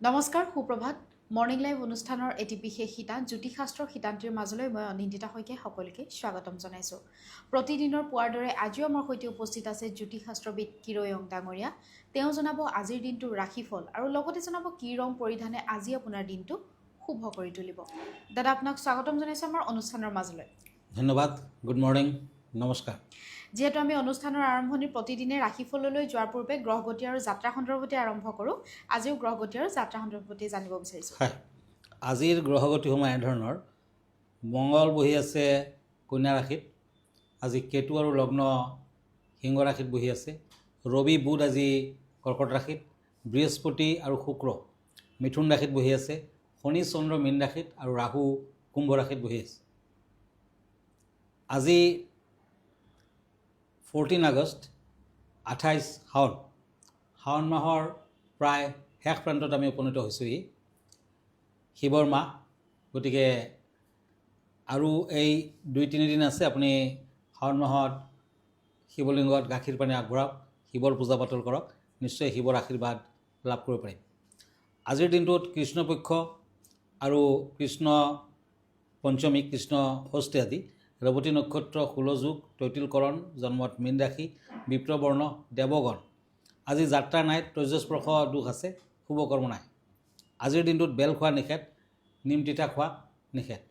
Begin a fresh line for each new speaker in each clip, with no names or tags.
নমস্কাৰ সুপ্ৰভাত morning live অনুষ্ঠানৰ এটি বিশেষ শিতান জ্যোতিষশাস্ত্ৰৰ শিতানটিৰ মাজলৈ মই অনিন্দিতা শইকীয়া সকলোকে স্বাগতম জনাইছোঁ। প্ৰতিদিনৰ পুৱাৰ দৰে আজিও আমাৰ সৈতে উপস্থিত আছে জ্যোতিষশাস্ত্ৰবিদ কিৰয়ং ডাঙৰীয়া। তেওঁ জনাব আজিৰ দিনটোৰ ৰাশিফল আৰু লগতে জনাব কি ৰং পৰিধানে আজি আপোনাৰ দিনটো শুভ কৰি তুলিব। দাদা আপোনাক স্বাগতম জনাইছোঁ আমাৰ অনুষ্ঠানৰ মাজলৈ।
ধন্যবাদ, গুড মৰ্নিং, নমস্কাৰ।
যিহেতু আমি অনুষ্ঠানৰ আৰম্ভণি প্ৰতিদিনে ৰাশিফললৈ যোৱাৰ পূৰ্বে গ্ৰহগতি আৰু যাত্ৰা সন্দৰ্ভতে আৰম্ভ কৰোঁ, আজিও গ্ৰহগতি আৰু যাত্ৰা সন্দৰ্ভতে জানিব বিচাৰিছোঁ।
হয়, আজিৰ গ্ৰহগতিসমূহ এনেধৰণৰ। মঙ্গল বহি আছে কন্যা ৰাশিত, আজি কেতু আৰু লগ্ন সিংহ ৰাশিত বহি আছে। ৰবি বুধ আজি কৰ্কট ৰাশিত, বৃহস্পতি আৰু শুক্ৰ মিথুন ৰাশিত বহি আছে। শনি চন্দ্ৰ মীন ৰাশিত আৰু ৰাহু কুম্ভ ৰাশিত বহি আছে। আজি 14 আগষ্ট 28 শাওণ মাহৰ প্ৰায় শেষ প্ৰান্তত আমি উপনীত হৈছোঁহি। শিৱৰ মাহ, গতিকে আৰু এই 2-3 দিন আছে। আপুনি শাওণ মাহত শিৱলিংগত গাখীৰ পানী আগবঢ়াওক, শিৱৰ পূজা পাতল কৰক, নিশ্চয় শিৱৰ আশীৰ্বাদ লাভ কৰিব পাৰিম। আজিৰ দিনটোত কৃষ্ণপক্ষ আৰু কৃষ্ণ পঞ্চমী, কৃষ্ণ ষষ্ঠী আদি, ৰেৱতী নক্ষত্ৰ, কুলযোগ, তৈতিলকৰণ, জন্মত মীন ৰাশি, বিপ্ৰবৰ্ণ, দেৱগণ। আজি যাত্ৰা নাই, তৈজস্পৰ্শ দোষ আছে, শুভকৰ্ম নাই। আজিৰ দিনটোত বেল খোৱা নিষেধ, নিম তিতা খোৱা নিষেধ।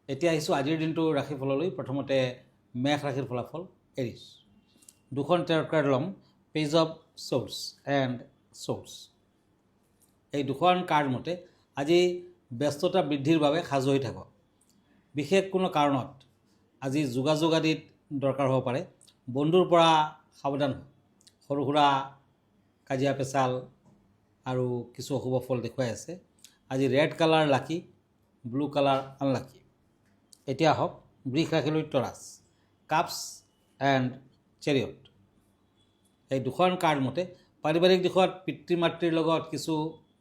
এতিয়া আহিছোঁ আজিৰ দিনটোৰ ৰাশিফললৈ। প্ৰথমতে মেষ ৰাশিৰ ফলাফল। এৰিছ, দুখন টেৰট কাৰ্ড ল'ম, পেজ অফ শ্বৰ্ডছ এণ্ড শ্বৰ্ডছ। এই দুখন কাৰ্ড মতে আজি ব্যস্ততা বৃদ্ধিৰ বাবে সাজু হৈ থাকক। বিশেষ কোনো কাৰণত আজি যোগাযোগ আদিত দৰকাৰ হ'ব পাৰে। বন্ধুৰ পৰা সাৱধান হওক। সৰু সুৰা কাজিয়া পেচাল আৰু কিছু অশুভ ফল দেখুৱাই আছে। আজি ৰেড কালাৰ লাকি, ব্লু কালাৰ আনলাকি। এতিয়া আহক বৃষ ৰাশিলৈ। তৰাছ, কাপছ এণ্ড চেৰিয়ট। এই দুখন কাৰ্ড মতে পাৰিবাৰিক দিশত পিতৃ মাতৃৰ লগত কিছু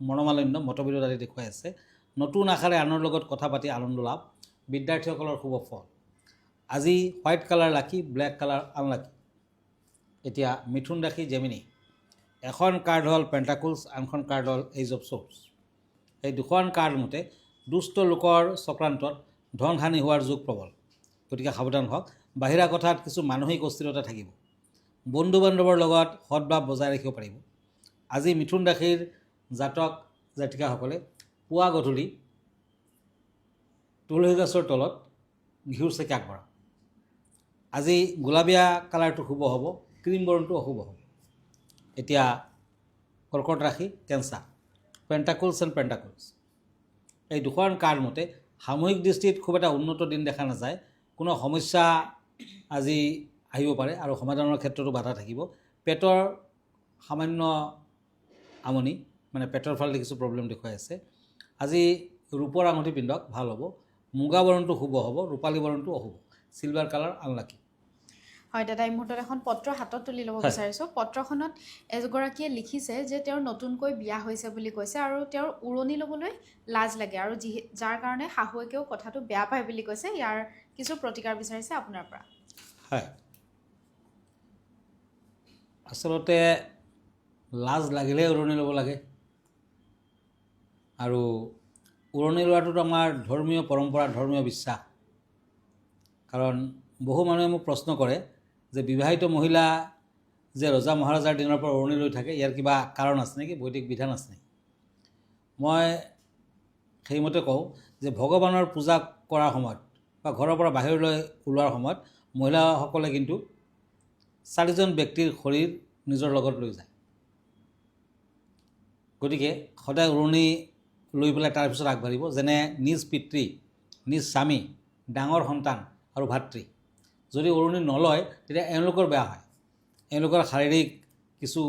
মনোমালিন্য, মতবিৰোধ আদি দেখুৱাই আছে। নতুন আশাৰে আনৰ লগত কথা পাতি আনন্দ লাভ, বিদ্যাৰ্থীসকলৰ শুভ ফল। আজি হোৱাইট কালাৰ লাকি, ব্লেক কালাৰ আনলাকি। এতিয়া মিথুন ৰাশি, জেমিনি। এখন কাৰ্ড হ'ল পেণ্টাকুলছ, আনখন কাৰ্ড হ'ল এইজ অফ শ্বৰ্ডছ। এই দুখন কাৰ্ড মতে দুষ্ট লোকৰ চক্ৰান্তত ধন হানি হোৱাৰ যোগ প্ৰবল, গতিকে সাৱধান হওক। বাহিৰা কথাত কিছু মানসিক অস্থিৰতা থাকিব। বন্ধু বান্ধৱৰ লগত সদ্ভাৱ বজাই ৰাখিব পাৰিব। আজি মিথুন ৰাশিৰ জাতক জাতিকাসকলে পুৱা গধূলি তুলসী গছৰ তলত ঘিউৰ চাকি আগবঢ়াওক। আজি গোলাবীয়া কালাৰটো শুভ হ'ব, ক্ৰীম বৰণটো অশুভ হ'ব। এতিয়া কৰ্কট ৰাশি, কেঞ্চাৰ, পেণ্টাকুলছ এণ্ড পেণ্টাকুলছ। এই দুখন কাৰ্ড মতে সামূহিক দৃষ্টিত খুব এটা উন্নত দিন দেখা নাযায়। কোনো সমস্যা আজি আহিব পাৰে আৰু সমাধানৰ ক্ষেত্ৰতো বাধা থাকিব। পেটৰ সামান্য আমনি, মানে পেটৰ ফালে কিছু প্ৰব্লেম দেখুৱাই আছে। আজি ৰূপৰ আঙুঠি পিন্ধক, ভাল হ'ব। মুগা বৰণটো শুভ হ'ব, ৰূপালী বৰণটো অশুভ। Silver colour unlucky.
হয় দাদা, এই মুহূৰ্তত এখন পত্ৰ হাতত তুলি ল'ব বিচাৰিছোঁ। পত্ৰখনত এগৰাকীয়ে লিখিছে যে তেওঁৰ নতুনকৈ বিয়া হৈছে বুলি কৈছে আৰু তেওঁৰ উৰণি ল'বলৈ লাজ লাগে আৰু যাৰ কাৰণে শাহুৱেকেও কথাটো বেয়া পায় বুলি কৈছে। ইয়াৰ কিছু প্ৰতিকাৰ বিচাৰিছে আপোনাৰ পৰা।
হয়, আচলতে লাজ লাগিলেহে উৰণি ল'ব লাগে। আৰু উৰণি লোৱাটোতো আমাৰ ধৰ্মীয় পৰম্পৰা, ধৰ্মীয় বিশ্বাস। কাৰণ বহু মানুহে মোক প্ৰশ্ন কৰে যে বিবাহিত মহিলা যে ৰজা মহাৰাজাৰ দিনৰ পৰা উৰণি লৈ থাকে, ইয়াৰ কিবা কাৰণ আছে নেকি, বৈদিক বিধান আছে নেকি? মই সেইমতে কওঁ যে ভগৱানৰ পূজা কৰাৰ সময়ত বা ঘৰৰ পৰা বাহিৰলৈ ওলোৱাৰ সময়ত মহিলাসকলে কিন্তু 4জন ব্যক্তিৰ শৰীৰ নিজৰ লগত লৈ যায়। গতিকে সদায় উৰণি লৈ পেলাই তাৰপিছত আগবাঢ়িব। যেনে নিজ পিতৃ, নিজ স্বামী, ডাঙৰ সন্তান আৰু ভাতৃ যদি উৰণি নলয় তেতিয়া এওঁলোকৰ বেয়া হয়। এওঁলোকৰ শাৰীৰিক কিছু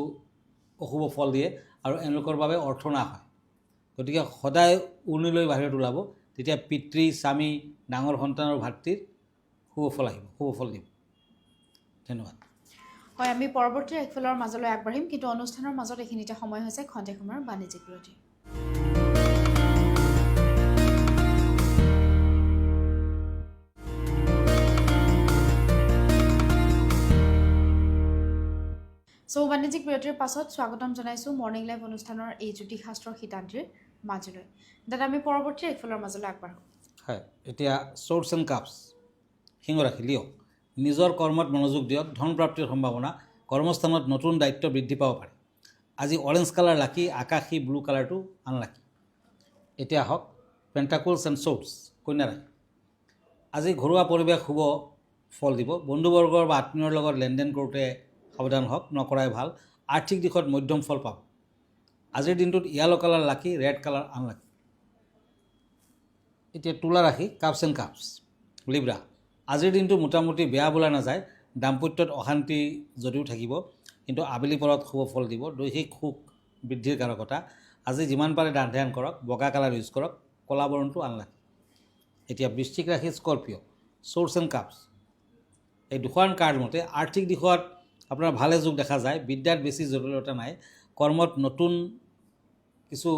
অশুভ ফল দিয়ে আৰু এওঁলোকৰ বাবে অৰ্থনাশ হয়। গতিকে সদায় উৰণি লৈ বাহিৰত ওলাব, তেতিয়া পিতৃ, স্বামী, ডাঙৰ সন্তান আৰু ভাতৃৰ শুভ ফল আহিব, শুভ ফল দিব। ধন্যবাদ।
হয়, আমি পৰৱৰ্তী ৰাশিফলৰ মাজলৈ আগবাঢ়িম, কিন্তু অনুষ্ঠানৰ মাজত এইখিনিতে সময় হৈছে খন্তেক সময়ৰ বাণিজ্যিক বিৰতি। সো বাণিজ্যিক বিৰতিৰ পাছত স্বাগতম জনাইছোঁ মৰ্ণিং লাইভ অনুষ্ঠানৰ এই জ্যোতিষশাস্ত্ৰৰ শীতান্তিৰ মাজলৈ। দাদা আমি পৰৱৰ্তী ৰাশিফলৰ মাজলৈ আগবাঢ়োঁ।
হয়, এতিয়া শ্বৰ্টছ এণ্ড কাপছ সিংহ ৰাশি লিয়ক। নিজৰ কৰ্মত মনোযোগ দিয়ক, ধন প্ৰাপ্তিৰ সম্ভাৱনা, কৰ্মস্থানত নতুন দায়িত্ব বৃদ্ধি পাব পাৰে। আজি অৰেঞ্জ কালাৰ লাকি, আকাশী ব্লু কালাৰটো আনলাকি। এতিয়া আহক পেণ্টাকুলছ এণ্ড শ্বৰ্টছ কন্যা ৰাশি। আজি ঘৰুৱা পৰিৱেশ শুভ ফল দিব। বন্ধুবৰ্গৰ বা আত্মীয়ৰ লগত লেনদেন কৰোঁতে সাৱধান হওক, নকৰাই ভাল। আৰ্থিক দিশত মধ্যম ফল পাব। আজিৰ দিনটোত য়েলো কালাৰ লাকি, ৰেড কালাৰ আনলাকি। এতিয়া তুলা ৰাশি কাপছ এণ্ড কাপছ লিব্ৰা। আজিৰ দিনটো মোটামুটি বেয়া বোলা নাযায়। দাম্পত্যত অশান্তি যদিও থাকিব, কিন্তু আবেলি পৰত শুভ ফল দিব। দৈহিক সুখ বৃদ্ধিৰ কাৰকতা। আজি যিমান পাৰে দান ধ্যান কৰক, বগা কালাৰ ইউজ কৰক, ক'লা বৰণটো আনলাকি। এতিয়া বৃশ্চিক ৰাশি স্কৰ্পিঅ' শ্বৰ্টছ এণ্ড কাপছ। এই দুখন কাৰ্ড মতে আৰ্থিক দিশত আপোনাৰ ভালে যোগ দেখা যায়। বিদ্যাত বেছি জটিলতা নাই। কৰ্মত নতুন কিছু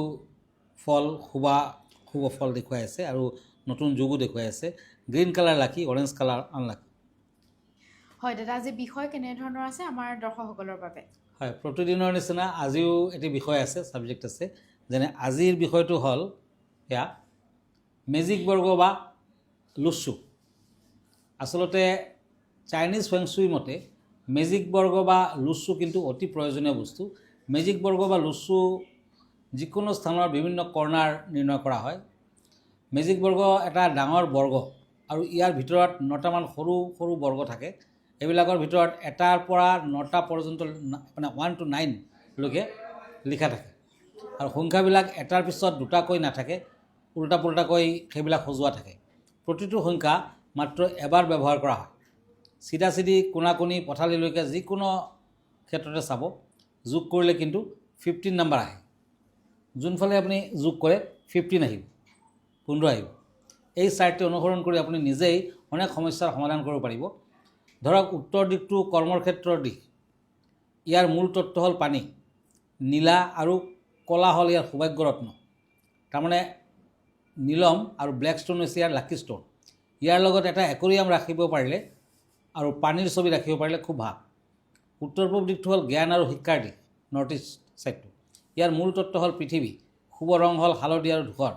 ফল শুভ ফল দেখুৱাই আছে আৰু নতুন যুগো দেখুৱাই আছে। গ্ৰীণ কালাৰ লাকি, অৰেঞ্জ কালাৰ আনলাকি।
হয় দাদা, আজি বিষয় কেনেধৰণৰ আছে আমাৰ দৰ্শকসকলৰ বাবে?
হয়, প্ৰতিদিনৰ নিচিনা আজিও এটি বিষয় আছে, ছাবজেক্ট আছে। যেনে আজিৰ বিষয়টো হ'ল এয়া মেজিক বৰ্গ বা লুচু। আচলতে চাইনিজ ফেংচুই মতে মেজিক বৰ্গ বা লুচু কিন্তু অতি প্ৰয়োজনীয় বস্তু। মেজিক বৰ্গ বা লুচু যিকোনো স্থানৰ বিভিন্ন কৰ্ণাৰ নিৰ্ণয় কৰা হয়। মেজিক বৰ্গ এটা ডাঙৰ বৰ্গ আৰু ইয়াৰ ভিতৰত 9টামান সৰু সৰু বৰ্গ থাকে। এইবিলাকৰ ভিতৰত 1টাৰ পৰা 9টা পৰ্যন্ত মানে 1 to 9 লৈকে লিখা থাকে আৰু সংখ্যাবিলাক এটাৰ পিছত দুটাকৈ নাথাকে, উল্টা পুল্টাকৈ সেইবিলাক সজোৱা থাকে। প্ৰতিটো সংখ্যা মাত্ৰ এবাৰ ব্যৱহাৰ কৰা হয়। চিধা চিধি কোণাকোণি পথালিলৈকে যিকোনো ক্ষেত্ৰতে চাব, যোগ কৰিলে কিন্তু 15 নম্বৰ আহে। যোনফালে আপুনি যোগ কৰে 15 আহিব, 15 আহিব। এই চাৰ্টটো অনুসৰণ কৰি আপুনি নিজেই অনেক সমস্যাৰ সমাধান কৰিব পাৰিব। ধৰক উত্তৰ দিশটো কৰ্মৰ ক্ষেত্ৰৰ দিশ। ইয়াৰ মূল তত্ত্ব হ'ল পানী। নীলা আৰু ক'লা হ'ল ইয়াৰ সৌভাগ্য ৰত্ন। তাৰমানে নীলম আৰু ব্লেক ষ্ট'ন হৈছে ইয়াৰ লাকি ষ্ট'ন। ইয়াৰ লগত এটা একুৰিয়াম ৰাখিব পাৰিলে আৰু পানীৰ ছবি ৰাখিব পাৰিলে খুব ভাল। উত্তৰ পূব দিশটো হ'ল জ্ঞান আৰু শিক্ষাৰ দিশ, নৰ্থ ইষ্ট ছাইডটো। ইয়াৰ মূল তত্ত্ব হ'ল পৃথিৱী। শুভ ৰং হ'ল হালধীয়া আৰু ধূসৰ।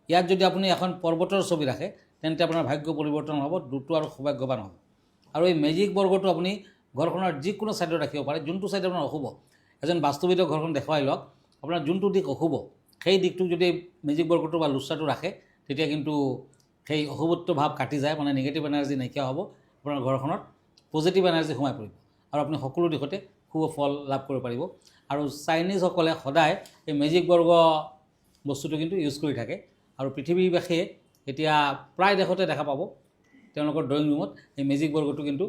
ইয়াত যদি আপুনি এখন পৰ্বতৰ ছবি ৰাখে তেন্তে আপোনাৰ ভাগ্য পৰিৱৰ্তন হ'ব, দ্ৰুত আৰু সৌভাগ্যৱান হ'ব। আৰু এই মেজিক বৰ্গটো আপুনি ঘৰখনৰ যিকোনো ছাইডত ৰাখিব পাৰে, যোনটো ছাইড আপোনাৰ অশুভ। এজন বাস্তুবিদক ঘৰখন দেখুৱাই লওক, আপোনাৰ যোনটো দিশ অশুভ সেই দিশটোক যদি মেজিক বৰ্গটো বা লুচাটো ৰাখে তেতিয়া কিন্তু সেই অশুভত্ব ভাৱ কাটি যায়, মানে নিগেটিভ এনাৰ্জি নাইকিয়া হ'ব। আপোনাৰ ঘৰখনত পজিটিভ এনাৰ্জি সোমাই পৰিব আৰু আপুনি সকলো দিশতে শুভ ফল লাভ কৰিব পাৰিব। আৰু চাইনিজসকলে সদায় এই মেজিক বৰ্গ বস্তুটো কিন্তু ইউজ কৰি থাকে আৰু পৃথিৱীবাসীয়ে এতিয়া প্ৰায় দেশতে দেখা পাব তেওঁলোকৰ ড্ৰয়িং ৰুমত এই মেজিক বৰ্গটো কিন্তু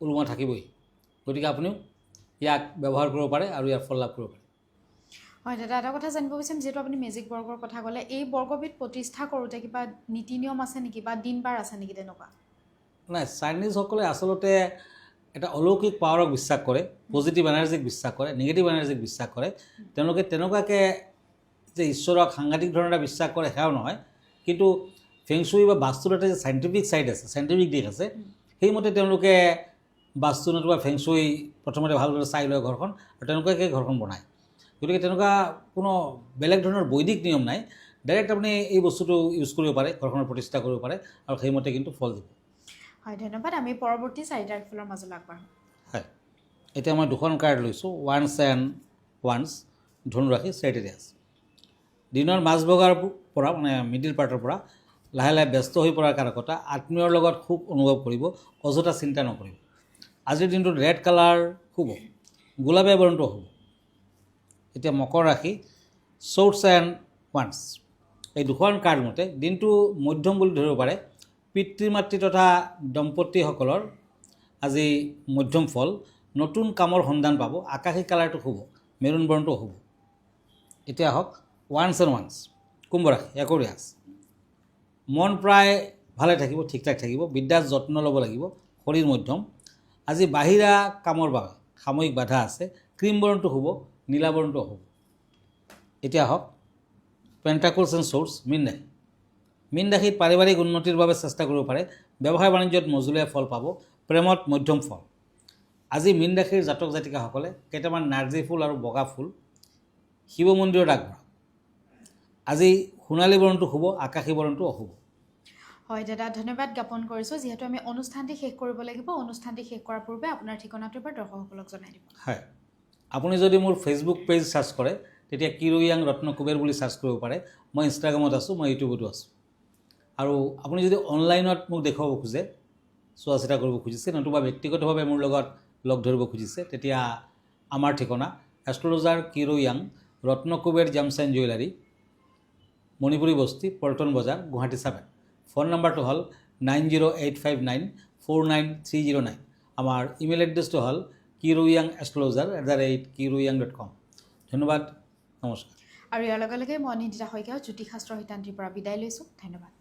ওলোমা থাকিবই। গতিকে আপুনিও ইয়াক ব্যৱহাৰ কৰিব পাৰে আৰু ইয়াৰ ফল লাভ কৰিব পাৰে।
হয় দাদা, এটা কথা জানিব বিচাৰিম, যিহেতু আপুনি মেজিক বৰ্গৰ কথা ক'লে, এই বৰ্গবিধ প্ৰতিষ্ঠা কৰোঁতে কিবা নীতি নিয়ম আছে নেকি বা দিন বাৰ আছে নেকি তেনেকুৱা?
নাই, চাইনিজসকলে আচলতে এটা অলৌকিক পাৱাৰক বিশ্বাস কৰে, পজিটিভ এনাৰ্জিক বিশ্বাস কৰে, নিগেটিভ এনাৰ্জিক বিশ্বাস কৰে। তেওঁলোকে তেনেকুৱাকৈ যে ঈশ্বৰক সাংঘাতিক ধৰণে বিশ্বাস কৰে সেয়াও নহয়, কিন্তু ফেংচুই বা বাস্তুৰ এটা যে চাইণ্টিফিক ছাইড আছে, চাইণ্টিফিক দিশ আছে, সেইমতে তেওঁলোকে বাস্তু নতুবা ফেংচুই প্ৰথমতে ভালদৰে চাই লয় ঘৰখন আৰু তেনেকুৱাকৈ ঘৰখন বনায়। গতিকে তেনেকুৱা কোনো বেলেগ ধৰণৰ বৈদিক নিয়ম নাই। ডাইৰেক্ট আপুনি এই বস্তুটো ইউজ কৰিব পাৰে, ঘৰখনৰ প্ৰতিষ্ঠা কৰিব পাৰে আৰু সেইমতে কিন্তু ফল দিব।
হয়, ধন্যবাদ। আমি পৰৱৰ্তী 4টা ৰাশিফলৰ মাজলৈ আগবাঢ়োঁ।
হয়, এতিয়া মই দুখন কাৰ্ড লৈছোঁ, ওৱান্স এণ্ড ওৱান্স, ধনুৰাশি চেৰিটেৰিয়াছ। দিনৰ মাজভাগৰ পৰা মানে মিডিল পাৰ্টৰ পৰা লাহে লাহে ব্যস্ত হৈ পৰাৰ কাৰকতা। আত্মীয়ৰ লগত সুখ অনুভৱ কৰিব, অযথা চিন্তা নকৰিব। আজিৰ দিনটোত ৰেড কালাৰ শুভ, গোলাপীয়া বৰণটো শুভ। এতিয়া মকৰ ৰাশি শ্বৰ্টছ এণ্ড ওৱান্স। এই দুখন কাৰ্ড মতে দিনটো মধ্যম বুলি ধৰিব পাৰে। পিতৃ মাতৃ তথা দম্পতীসকলৰ আজি মধ্যম ফল। নতুন কামৰ সন্ধান পাব। আকাশী কালাৰটো শুভ, মেৰুণ বৰণটো শুভ। এতিয়া আহক ওৱান্স এণ্ড ওৱান্স কুম্ভ ৰাশি একুৰিয়াছ। মন প্ৰায় ভালে থাকিব, ঠিক ঠাক থাকিব। বিদ্যাত যত্ন ল'ব লাগিব, শৰীৰ মধ্যম। আজি বাহিৰা কামৰ বাবে সাময়িক বাধা আছে। ক্ৰীম বৰণটো শুভ, নীলা বৰণটো শুভ। এতিয়া আহক পেণ্টাকুলছ এণ্ড শ্বৰ্টছ মীন ৰাশি। মীন ৰাশিত পাৰিবাৰিক উন্নতিৰ বাবে চেষ্টা কৰিব পাৰে। ব্যৱসায় বাণিজ্যত মজলীয়া ফল পাব। প্ৰেমত মধ্যম ফল। আজি মীন ৰাশিৰ জাতক জাতিকাসকলে কেইটামান নাৰ্জী ফুল আৰু বগা ফুল শিৱ মন্দিৰত আগবঢ়াওক। আজি সোণালী বৰণটো শুভ, আকাশী বৰণটো অশুভ।
হয় দাদা, ধন্যবাদ জ্ঞাপন কৰিছোঁ। যিহেতু আমি অনুষ্ঠানটি শেষ কৰিব লাগিব, অনুষ্ঠানটি শেষ কৰাৰ পূৰ্বে আপোনাৰ ঠিকনাটো এবাৰ দৰ্শকসকলক জনাই দিব।
হয়, আপুনি যদি মোৰ ফেচবুক পেজ চাৰ্চ কৰে তেতিয়া কিৰোয়াং ৰত্ন কুবেৰ বুলি চাৰ্চ কৰিব পাৰে। মই ইনষ্টাগ্ৰামত আছোঁ, মই ইউটিউবতো আছোঁ। আৰু আপুনি যদি অনলাইনত মোক দেখুৱাব খোজে, চোৱা চিতা কৰিব খুজিছে, নতুবা ব্যক্তিগতভাৱে মোৰ লগত লগ ধৰিব খুজিছে, তেতিয়া আমাৰ ঠিকনা এষ্ট্ৰলজাৰ কিৰোয়াং Ratna Kuber gems and jewellery, Manipuri Basti, Paltan বজাৰ, গুৱাহাটী 7। ফোন নম্বৰটো হ'ল 9085949309। আমাৰ ইমেইল এড্ৰেছটো হ'ল kiroyang@kiroyang.com। ধন্যবাদ, নমস্কাৰ।
আৰু ইয়াৰ লগে লগে মই অনিন্দিতা শইকীয়া জ্যোতিষশাস্ত্ৰ শিতান্তিৰ পৰা বিদায় লৈছোঁ। ধন্যবাদ।